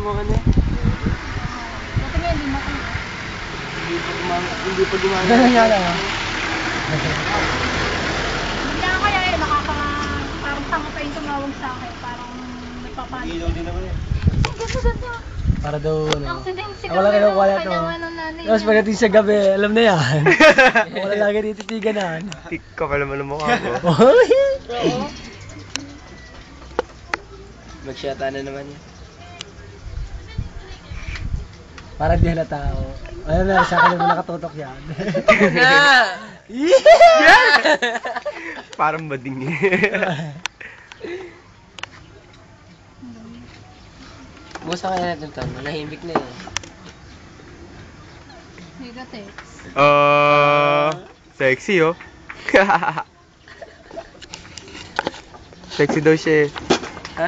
mga na. Dati nga hindi makita. Hindi pa gumana. Ganun nga lang. Bigla kaya eh, parang tanga pa yung tumawag sa akin. Parang nagpapanik. Ilaw din naman eh. Ganto. Para daw, Ang sinding sigaw wala kayo kuha ito. kailangan ng nanay Tapos niya. pagdating sa gabi, alam na yan. Wala lagi tititiganan. Tik ka pala naman ang mukha ko. Oo. Magsyata na naman yan. Para di halata ako. Ayun na, sa akin naman nakatutok yan. Parang bading eh. Musta kaya natin ito? Manahimik na eh. Negatex. Sexy oh. Sexy daw siya eh. Ha?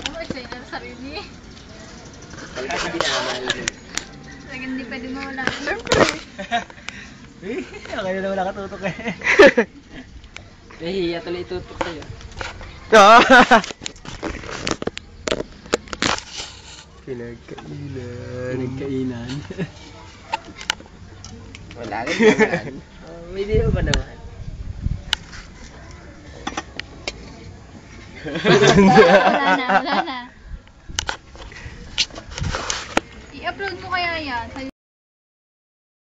Ako isa yung sarili. Talaga hindi naman. Talaga hindi pwede mawala. Okay na naman nakatutok eh. Nahihiya tuloy itutok sa'yo. Pinagkainan. Pinagkainan. Wala rin naman. May dito ba naman? Wala na.